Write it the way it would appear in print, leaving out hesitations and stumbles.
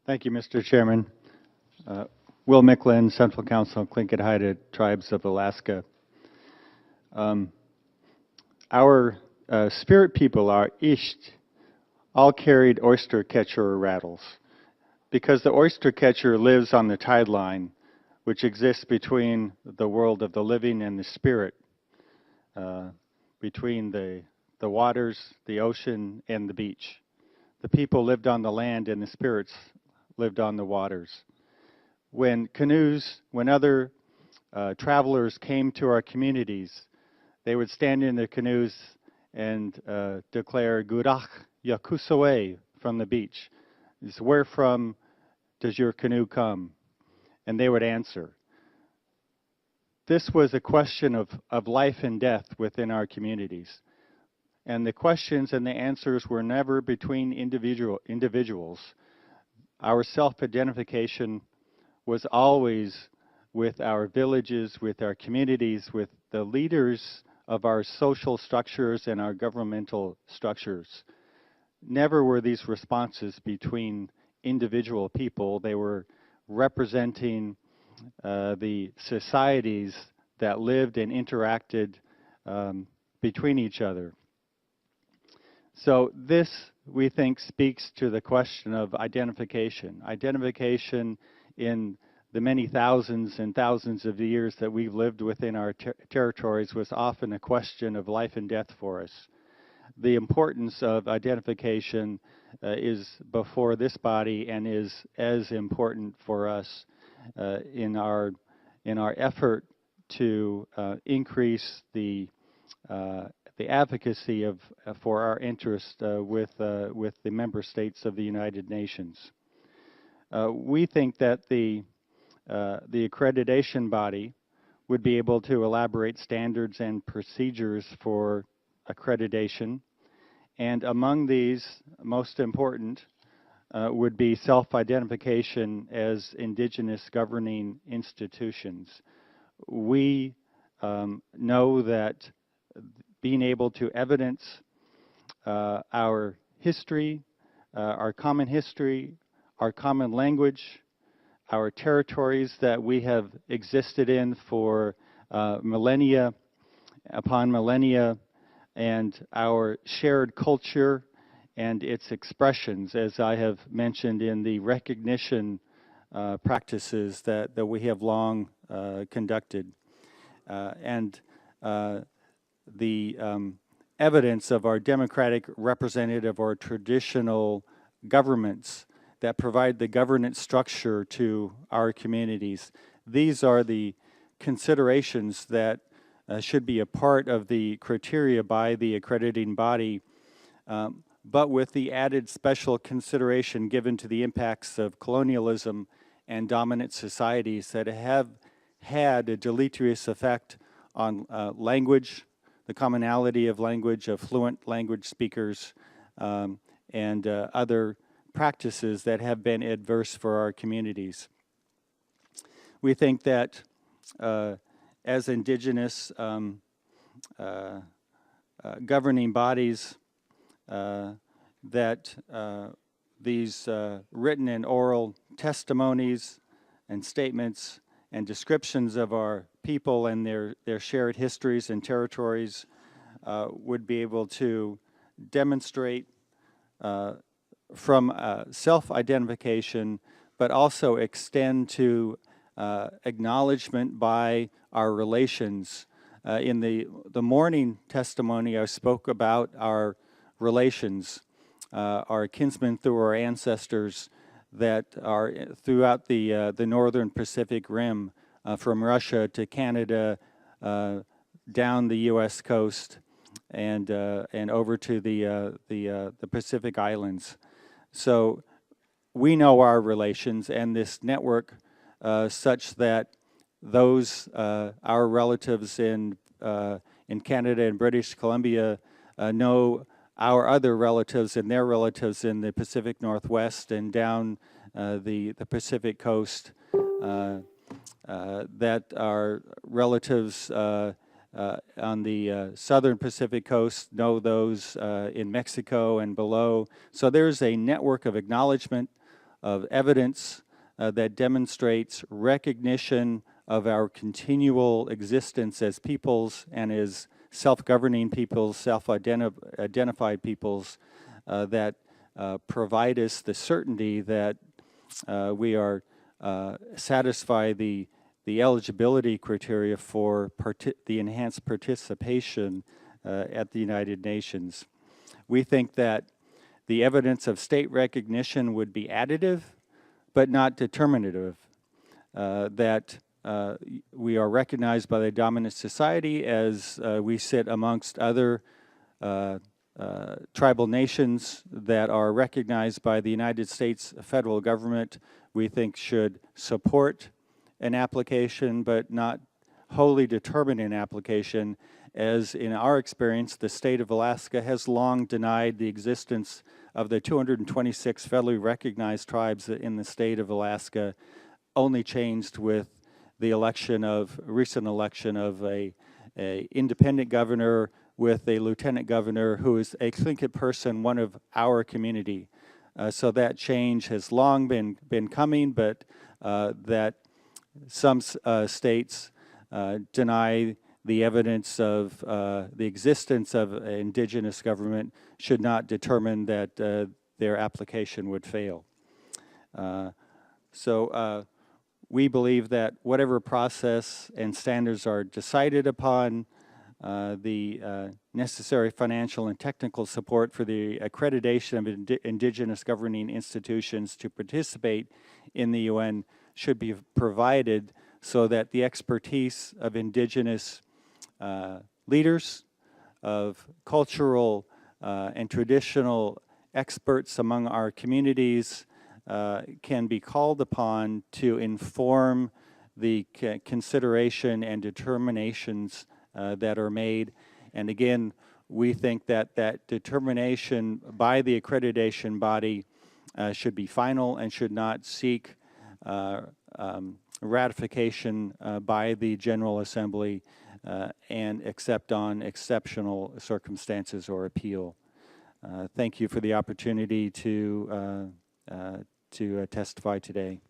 Thank you, Mr. Chairman. Uh, Will Micklin, Central Council, Tlingit Haida Tribes of Alaska. Our spirit people, our Isht, all carried oyster catcher rattles because the oyster catcher lives on the tide line, which exists between the world of the living and the spirit, between the waters, the ocean, and the beach. The people lived on the land and the spirits lived on the waters. When other travelers came to our communities, they would stand in their canoes and declare, Gurach Yakusoe from the beach. It's, where from does your canoe come? And they would answer. This was a question of life and death within our communities. And the questions and the answers were never between individuals. Our self-identification was always with our villages, with our communities, with the leaders of our social structures and our governmental structures. Never were these responses between individual people. They were representing the societies that lived and interacted between each other. So this, we think, speaks to the question of identification. Identification in the many thousands and thousands of years that we've lived within our territories was often a question of life and death for us. The importance of identification is before this body and is as important for us in our effort to increase the advocacy for our interest with the member states of the United Nations. We think that the accreditation body would be able to elaborate standards and procedures for accreditation, and among these, most important, would be self-identification as indigenous governing institutions. We know that being able to evidence our history, our common history, our common language, our territories that we have existed in for millennia upon millennia, and our shared culture and its expressions, as I have mentioned in the recognition practices that we have long conducted. And the evidence of our democratic representative or traditional governments that provide the governance structure to our communities. These are the considerations that should be a part of the criteria by the accrediting body, but with the added special consideration given to the impacts of colonialism and dominant societies that have had a deleterious effect on language, the commonality of language, of fluent language speakers, and other practices that have been adverse for our communities. We think that as indigenous governing bodies, that these written and oral testimonies and statements and descriptions of our people and their shared histories and territories would be able to demonstrate from self-identification, but also extend to acknowledgement by our relations. In the morning testimony, I spoke about our relations, our kinsmen through our ancestors that are throughout the northern Pacific Rim, from Russia to Canada, down the U.S. coast, and over to the Pacific Islands. So we know our relations, and this network such that those our relatives in Canada and British Columbia know our other relatives and their relatives in the Pacific Northwest and down the Pacific coast, that our relatives on the southern Pacific coast know those in Mexico and below. So there's a network of acknowledgement of evidence that demonstrates recognition of our continual existence as peoples and as self-governing peoples, self-identified peoples that provide us the certainty that we are satisfy the eligibility criteria for the enhanced participation at the United Nations. We think that the evidence of state recognition would be additive, but not determinative, that we are recognized by the dominant society as we sit amongst other tribal nations that are recognized by the United States federal government, we think should support an application, but not wholly determine an application, as in our experience, the state of Alaska has long denied the existence of the 226 federally recognized tribes in the state of Alaska, only changed with the recent election of a independent governor with a lieutenant governor who is a Tlingit person, one of our community. So that change has long been coming, but that some states deny the evidence of the existence of indigenous government should not determine that their application would fail. So we believe that whatever process and standards are decided upon, the necessary financial and technical support for the accreditation of indigenous governing institutions to participate in the UN should be provided so that the expertise of indigenous leaders, of cultural and traditional experts among our communities can be called upon to inform the consideration and determinations that are made. And again, we think that that determination by the accreditation body should be final and should not seek ratification by the General Assembly and except on exceptional circumstances or appeal. Thank you for the opportunity to testify today.